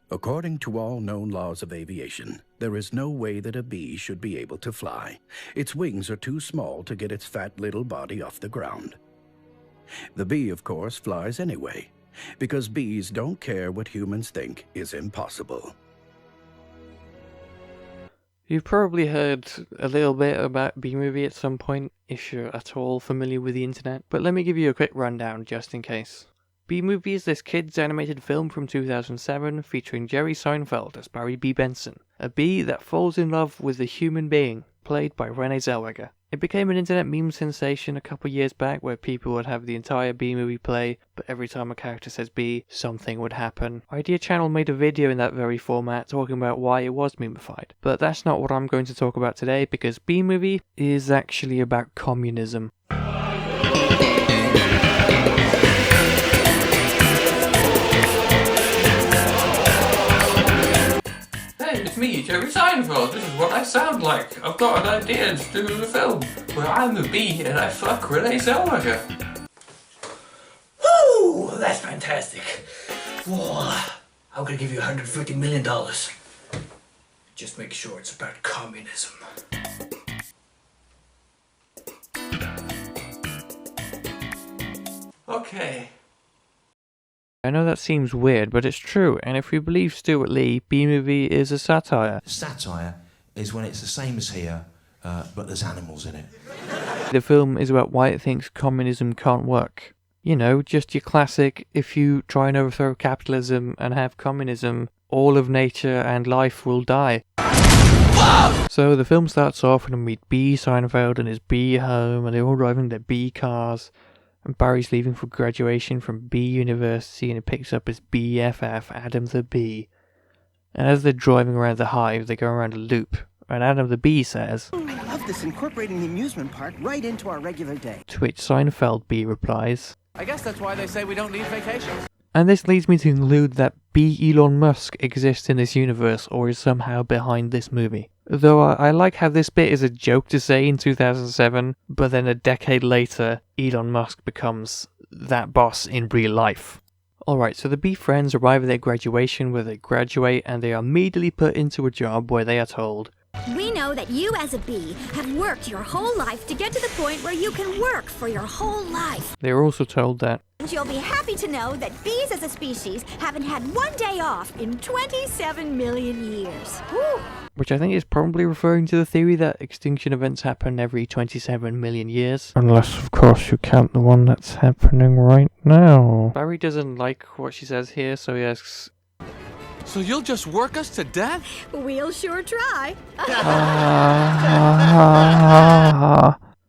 According to all known laws of aviation, there is no way that a bee should be able to fly. Its wings are too small to get its fat little body off the ground. The bee, of course, flies anyway, because bees don't care what humans think is impossible. You've probably heard a little bit about B-movie at some point, if you're at all familiar with the internet, but let me give you a quick rundown just in case. B-movie is this kids' animated film from 2007 featuring Jerry Seinfeld as Barry B Benson, a bee that falls in love with a human being, played by Renee Zellweger. It became an internet meme sensation a couple years back where people would have the entire B-movie play, but every time a character says B, something would happen. Idea Channel made a video in that very format talking about why it was memeified, but that's not what I'm going to talk about today because B-movie is actually about communism. It's me, Jerry Seinfeld. This is what I sound like. I've got an idea to do a film where I'm a bee and I fuck Renee Zellweger. Woo! That's fantastic. Whoa. I'm gonna give you $150 million. Just make sure it's about communism. Okay. I know that seems weird, but it's true, and if we believe Stuart Lee, B-movie is a satire. Satire is when it's the same as here, but there's animals in it. The film is about why it thinks communism can't work. You know, just your classic, if you try and overthrow capitalism and have communism, all of nature and life will die. So the film starts off and we meet B. Seinfeld and his bee home, and they're all driving their bee cars. And Barry's leaving for graduation from B University and he picks up his BFF, Adam the Bee. And as they're driving around the hive, they go around a loop. And Adam the Bee says, I love this incorporating the amusement park right into our regular day. To which Seinfeld Bee replies, I guess that's why they say we don't need vacations. And this leads me to conclude that B. Elon Musk exists in this universe or is somehow behind this movie. Though I like how this bit is a joke to say in 2007, but then a decade later, Elon Musk becomes that boss in real life. Alright, so the Bee friends arrive at their graduation where they graduate and they are immediately put into a job where they are told, we know that you as a bee have worked your whole life to get to the point where you can work for your whole life. They are also told that, And you'll be happy to know that bees as a species haven't had one day off in 27 million years. Woo! which I think is probably referring to the theory that extinction events happen every 27 million years. Unless, of course, you count the one that's happening right now. Barry doesn't like what she says here, so he asks, So you'll just work us to death? We'll sure try.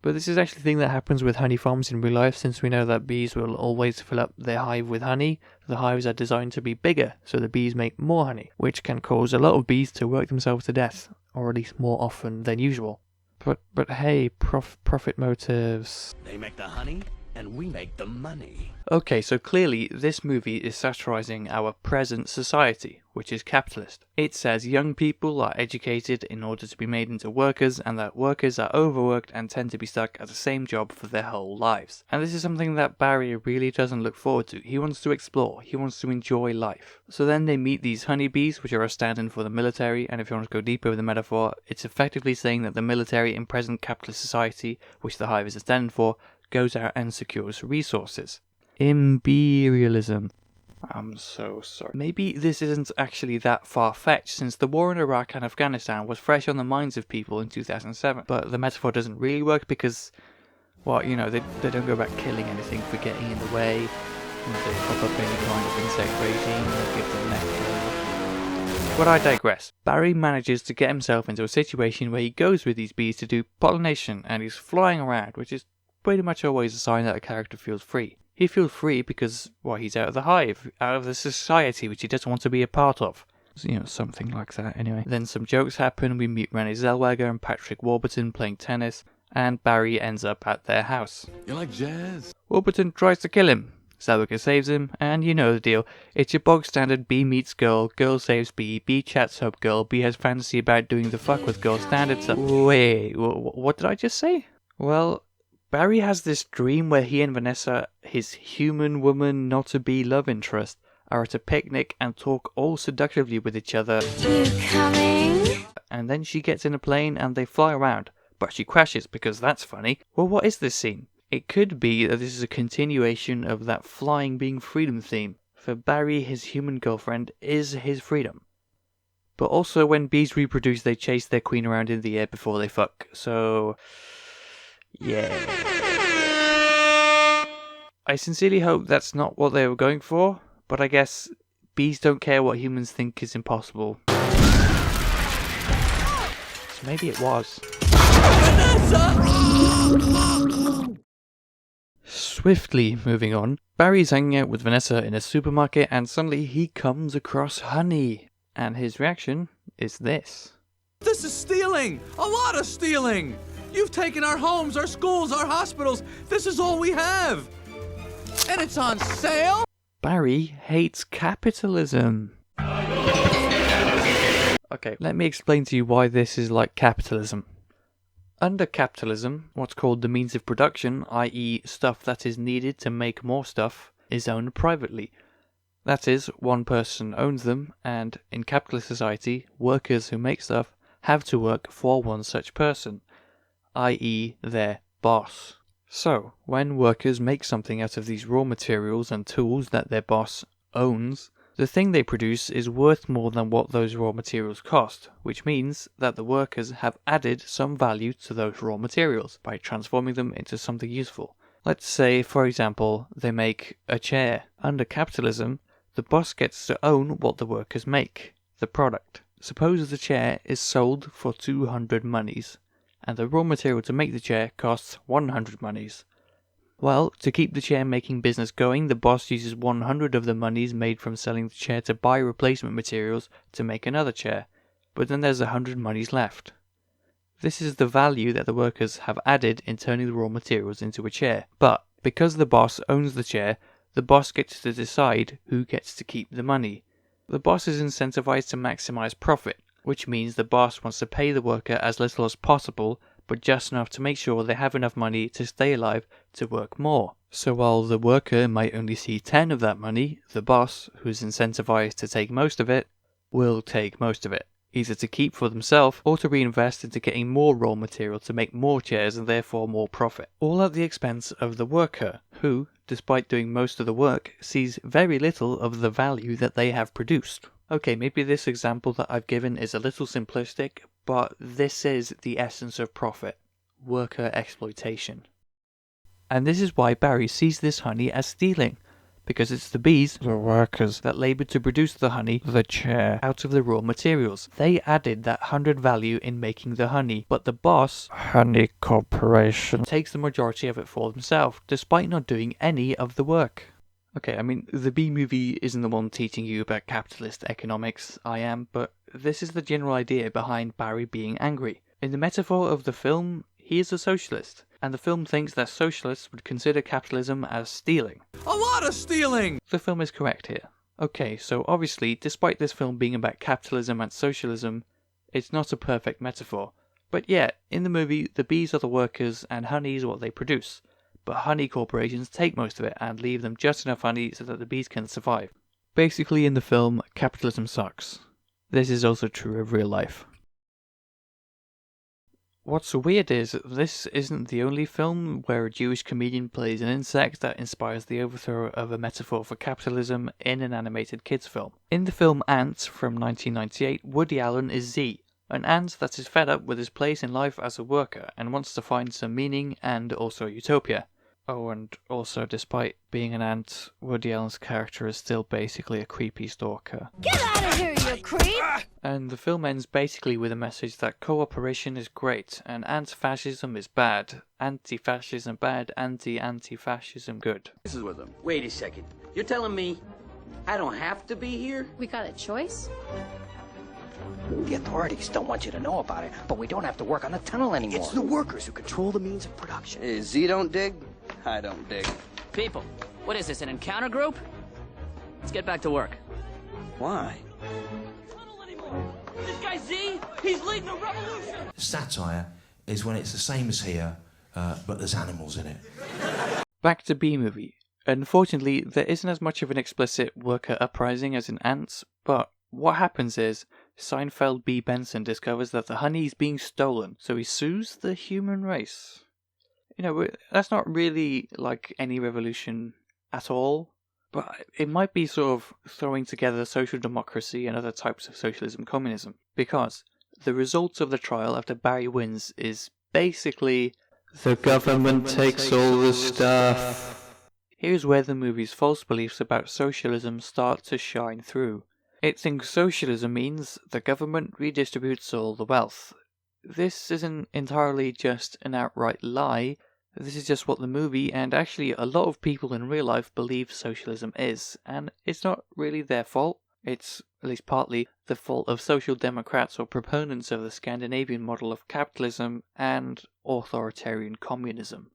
But this is actually a thing that happens with honey farms in real life, since we know that bees will always fill up their hive with honey. The hives are designed to be bigger, so the bees make more honey, which can cause a lot of bees to work themselves to death, or at least more often than usual. But hey, profit motives. They make the honey, and we make the money. Okay, so clearly this movie is satirizing our present society, which is capitalist. It says young people are educated in order to be made into workers, and that workers are overworked and tend to be stuck at the same job for their whole lives. And this is something that Barry really doesn't look forward to. He wants to explore, he wants to enjoy life. So then they meet these honeybees, which are a stand-in for the military, and if you want to go deeper with the metaphor, it's effectively saying that the military in present capitalist society, which the hive is a stand-in for, goes out and secures resources. Imperialism. I'm so sorry. Maybe this isn't actually that far-fetched, since the war in Iraq and Afghanistan was fresh on the minds of people in 2007. But the metaphor doesn't really work because, well, you know, they don't go about killing anything for getting in the way. You know, they pop up any kind of insect regime or give them nectar. But I digress. Barry manages to get himself into a situation where he goes with these bees to do pollination, and he's flying around, which is pretty much always a sign that a character feels free. He feels free because, well, he's out of the hive, out of the society which he doesn't want to be a part of. So, you know, something like that, anyway. Then some jokes happen, we meet Renee Zellweger and Patrick Warburton playing tennis, and Barry ends up at their house. You like jazz? Warburton tries to kill him. Zellweger saves him, and you know the deal. It's your bog standard B meets girl, girl saves B chats up girl, B has fantasy about doing the fuck with girl standard stuff. Wait, what did I just say? Well, Barry has this dream where he and Vanessa, his human woman not to be love interest, are at a picnic and talk all seductively with each other. You coming? And then she gets in a plane and they fly around, but she crashes because that's funny. Well, what is this scene? It could be that this is a continuation of that flying being freedom theme. For Barry, his human girlfriend is his freedom. But also when bees reproduce, they chase their queen around in the air before they fuck. So, yeah. I sincerely hope that's not what they were going for, but I guess bees don't care what humans think is impossible. So maybe it was. Swiftly moving on, Barry's hanging out with Vanessa in a supermarket and suddenly he comes across honey. And his reaction is this. This is stealing! A lot of stealing! You've taken our homes, our schools, our hospitals. This is all we have! And it's on sale? Barry hates capitalism. Okay, let me explain to you why this is like capitalism. Under capitalism, what's called the means of production, i.e. stuff that is needed to make more stuff, is owned privately. That is, one person owns them, and in capitalist society, workers who make stuff have to work for one such person, i.e. their boss. So, when workers make something out of these raw materials and tools that their boss owns, the thing they produce is worth more than what those raw materials cost, which means that the workers have added some value to those raw materials by transforming them into something useful. Let's say, for example, they make a chair. Under capitalism, the boss gets to own what the workers make, the product. Suppose the chair is sold for 200 monies, and the raw material to make the chair costs 100 monies. Well, to keep the chair making business going, the boss uses 100 of the monies made from selling the chair to buy replacement materials to make another chair, but then there's 100 monies left. This is the value that the workers have added in turning the raw materials into a chair. But because the boss owns the chair, the boss gets to decide who gets to keep the money. The boss is incentivized to maximize profit, which means the boss wants to pay the worker as little as possible, but just enough to make sure they have enough money to stay alive to work more. So while the worker might only see 10 of that money, the boss, who's incentivized to take most of it, will take most of it, either to keep for themselves or to reinvest into getting more raw material to make more chairs and therefore more profit. All at the expense of the worker, who, despite doing most of the work, sees very little of the value that they have produced. Okay, maybe this example that I've given is a little simplistic, but this is the essence of profit. Worker exploitation. And this is why Barry sees this honey as stealing, because it's the bees, the workers, that laboured to produce the honey, the chair, out of the raw materials. They added that 100 value in making the honey, but the boss, Honey Corporation, takes the majority of it for themselves, despite not doing any of the work. Okay, I mean, the B movie isn't the one teaching you about capitalist economics, I am, but this is the general idea behind Barry being angry. In the metaphor of the film, he is a socialist, and the film thinks that socialists would consider capitalism as stealing. A lot of stealing! The film is correct here. Okay, so obviously, despite this film being about capitalism and socialism, it's not a perfect metaphor. But yeah, in the movie, the bees are the workers and honey is what they produce. But honey corporations take most of it and leave them just enough honey so that the bees can survive. Basically, in the film, capitalism sucks. This is also true of real life. What's weird is this isn't the only film where a Jewish comedian plays an insect that inspires the overthrow of a metaphor for capitalism in an animated kids film. In the film Ants from 1998, Woody Allen is Z, an ant that is fed up with his place in life as a worker and wants to find some meaning and also utopia. Oh, and also, despite being an ant, Woody Allen's character is still basically a creepy stalker. Get out of here, you creep! And the film ends basically with a message that cooperation is great, and anti-fascism is bad. Anti-fascism bad, anti-fascism good. This is with them. Wait a second. You're telling me I don't have to be here? We got a choice? The authorities don't want you to know about it, but we don't have to work on the tunnel anymore. It's the workers who control the means of production. Z don't dig? I don't dig. People, what is this, an encounter group? Let's get back to work. Why? Tunnel anymore. This guy Z, he's leading a revolution. Satire is when it's the same as here, but there's animals in it. Back to B movie. Unfortunately, there isn't as much of an explicit worker uprising as in Ants, but what happens is Seinfeld B Benson discovers that the honey is being stolen, so he sues the human race. That's not really like any revolution at all, but it might be sort of throwing together social democracy and other types of socialism, communism, because the result of the trial after Barry wins is basically the government takes all the stuff. Here's where the movie's false beliefs about socialism start to shine through. It thinks socialism means the government redistributes all the wealth. This isn't entirely just an outright lie. This is just what the movie, and actually a lot of people in real life, believe socialism is, and it's not really their fault. It's, at least partly, the fault of social democrats or proponents of the Scandinavian model of capitalism and authoritarian communism.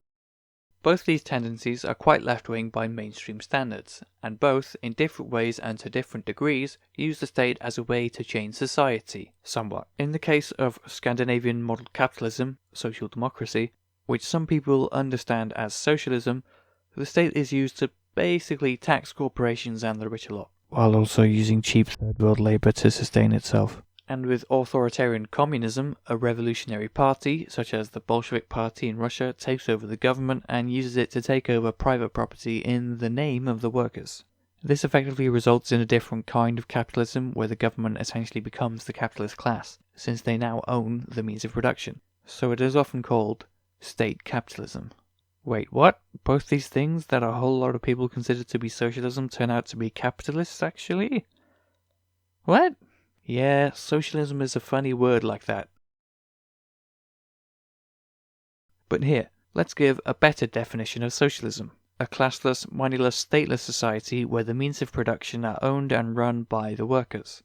Both these tendencies are quite left-wing by mainstream standards, and both, in different ways and to different degrees, use the state as a way to change society, somewhat. In the case of Scandinavian model capitalism, social democracy, which some people understand as socialism, the state is used to basically tax corporations and the rich a lot, while also using cheap third-world labour to sustain itself. And with authoritarian communism, a revolutionary party, such as the Bolshevik Party in Russia, takes over the government and uses it to take over private property in the name of the workers. This effectively results in a different kind of capitalism, where the government essentially becomes the capitalist class, since they now own the means of production. So it is often called state capitalism. Wait, what? Both these things that a whole lot of people consider to be socialism turn out to be capitalists, actually? What? Yeah, socialism is a funny word like that. But here, let's give a better definition of socialism. A classless, moneyless, stateless society where the means of production are owned and run by the workers.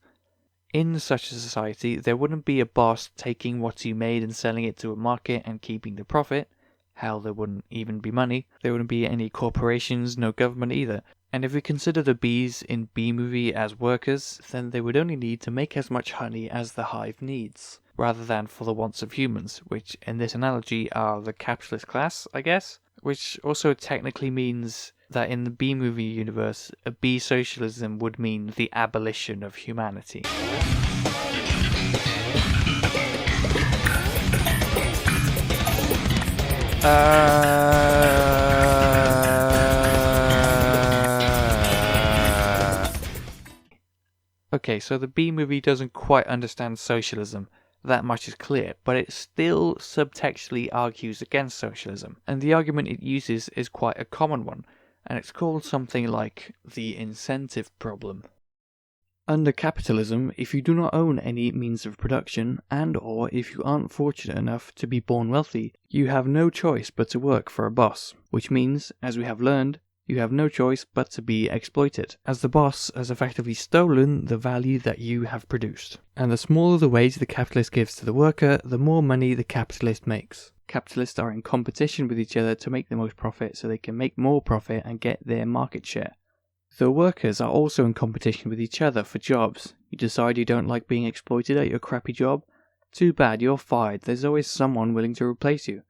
In such a society, there wouldn't be a boss taking what you made and selling it to a market and keeping the profit. Hell, there wouldn't even be money. There wouldn't be any corporations, no government either. And if we consider the bees in B-movie as workers, then they would only need to make as much honey as the hive needs, rather than for the wants of humans, which in this analogy are the capitalist class, I guess? Which also technically means that in the B-movie universe, a B-socialism would mean the abolition of humanity. Okay, so the B-movie doesn't quite understand socialism. That much is clear, but it still subtextually argues against socialism, and the argument it uses is quite a common one, and it's called something like the incentive problem. Under capitalism, if you do not own any means of production, and or if you aren't fortunate enough to be born wealthy, you have no choice but to work for a boss, which means, as we have learned, you have no choice but to be exploited, as the boss has effectively stolen the value that you have produced. And the smaller the wage the capitalist gives to the worker, the more money the capitalist makes. Capitalists are in competition with each other to make the most profit so they can make more profit and get their market share. The workers are also in competition with each other for jobs. You decide you don't like being exploited at your crappy job? Too bad, you're fired. There's always someone willing to replace you.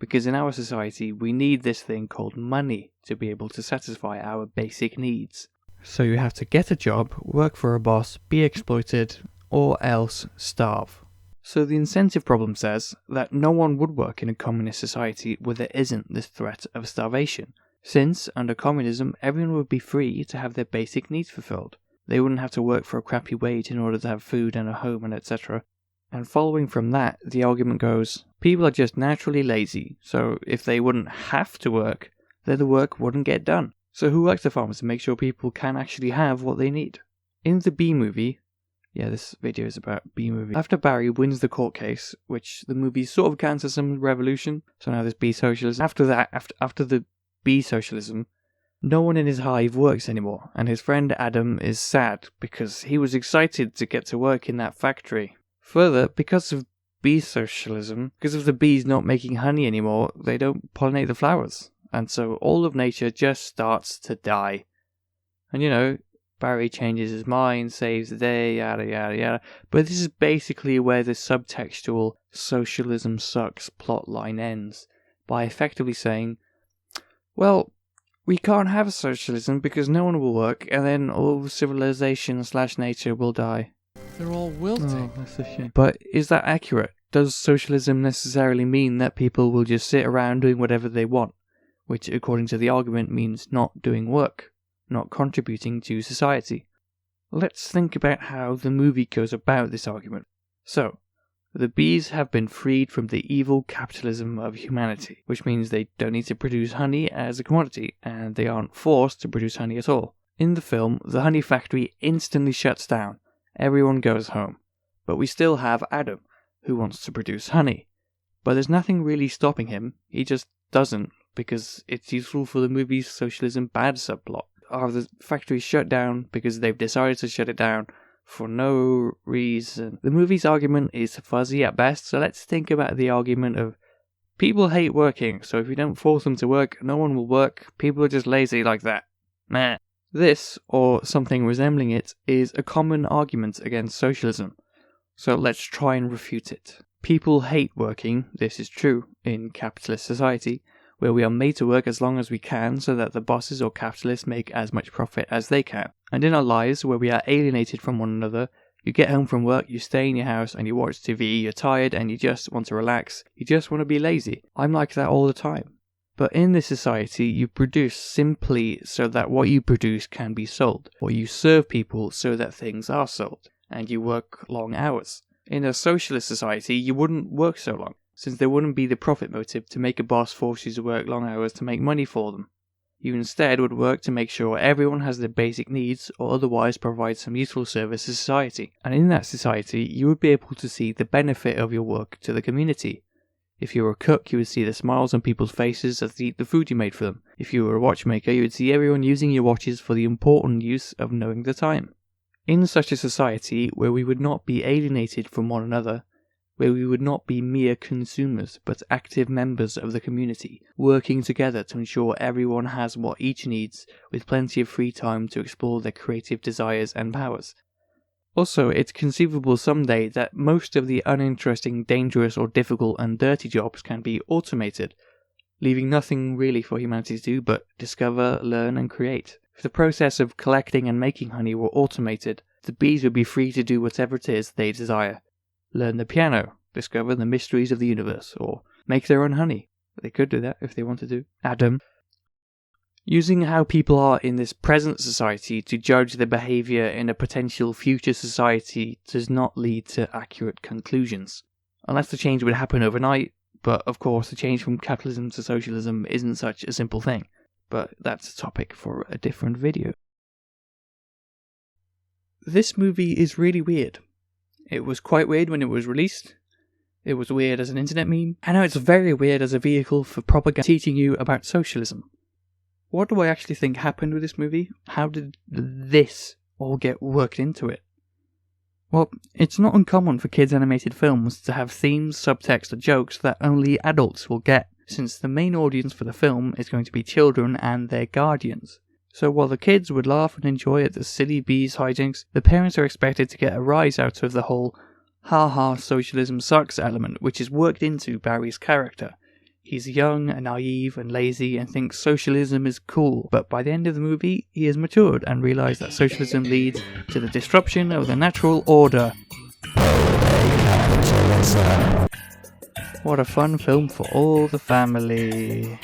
Because in our society, we need this thing called money to be able to satisfy our basic needs. So you have to get a job, work for a boss, be exploited, or else starve. So the incentive problem says that no one would work in a communist society where there isn't this threat of starvation. Since, under communism, everyone would be free to have their basic needs fulfilled. They wouldn't have to work for a crappy wage in order to have food and a home and etc. And following from that, the argument goes, people are just naturally lazy, so if they wouldn't have to work, then the work wouldn't get done. So who works the farmers to make sure people can actually have what they need? In the B-movie, yeah, this video is about B-movie, after Barry wins the court case, which the movie sort of counts as some revolution, so now there's B-socialism. After that, after the B-socialism, no one in his hive works anymore, and his friend Adam is sad because he was excited to get to work in that factory. Further, because of bee-socialism, because of the bees not making honey anymore, they don't pollinate the flowers, and so all of nature just starts to die. And Barry changes his mind, saves the day, yada yada yada, but this is basically where the subtextual socialism sucks plotline ends, by effectively saying, well, we can't have socialism because no one will work, and then all civilization/nature will die. They're all wilting. Oh, that's a shame. But is that accurate? Does socialism necessarily mean that people will just sit around doing whatever they want? Which, according to the argument, means not doing work, not contributing to society. Let's think about how the movie goes about this argument. So, the bees have been freed from the evil capitalism of humanity, which means they don't need to produce honey as a commodity, and they aren't forced to produce honey at all. In the film, the honey factory instantly shuts down. Everyone goes home. But we still have Adam, who wants to produce honey. But there's nothing really stopping him, he just doesn't, because it's useful for the movie's socialism bad subplot. Are the factories shut down because they've decided to shut it down for no reason? The movie's argument is fuzzy at best, so let's think about the argument of people hate working, so if you don't force them to work, no one will work, people are just lazy like that. Meh. This, or something resembling it, is a common argument against socialism. So let's try and refute it. People hate working, this is true, in capitalist society, where we are made to work as long as we can so that the bosses or capitalists make as much profit as they can. And in our lives, where we are alienated from one another, you get home from work, you stay in your house and you watch TV, you're tired and you just want to relax, you just want to be lazy. I'm like that all the time. But in this society, you produce simply so that what you produce can be sold, or you serve people so that things are sold, and you work long hours. In a socialist society, you wouldn't work so long, since there wouldn't be the profit motive to make a boss force you to work long hours to make money for them. You instead would work to make sure everyone has their basic needs, or otherwise provide some useful service to society. And in that society, you would be able to see the benefit of your work to the community. If you were a cook, you would see the smiles on people's faces as they eat the food you made for them. If you were a watchmaker, you would see everyone using your watches for the important use of knowing the time. In such a society, where we would not be alienated from one another, where we would not be mere consumers, but active members of the community, working together to ensure everyone has what each needs, with plenty of free time to explore their creative desires and powers. Also, it's conceivable someday that most of the uninteresting, dangerous, or difficult and dirty jobs can be automated, leaving nothing really for humanity to do but discover, learn, and create. If the process of collecting and making honey were automated, the bees would be free to do whatever it is they desire. Learn the piano, discover the mysteries of the universe, or make their own honey. They could do that if they wanted to. Adam. Using how people are in this present society to judge their behaviour in a potential future society does not lead to accurate conclusions. Unless the change would happen overnight, but of course the change from capitalism to socialism isn't such a simple thing. But that's a topic for a different video. This movie is really weird. It was quite weird when it was released. It was weird as an internet meme. And now it's very weird as a vehicle for propaganda teaching you about socialism. What do I actually think happened with this movie? How did this all get worked into it? Well, it's not uncommon for kids' animated films to have themes, subtext, or jokes that only adults will get, since the main audience for the film is going to be children and their guardians. So while the kids would laugh and enjoy at the silly bees hijinks, the parents are expected to get a rise out of the whole ha-ha socialism sucks element, which is worked into Barry's character. He's young and naive and lazy and thinks socialism is cool, but by the end of the movie, he has matured and realised that socialism leads to the disruption of the natural order. What a fun film for all the family.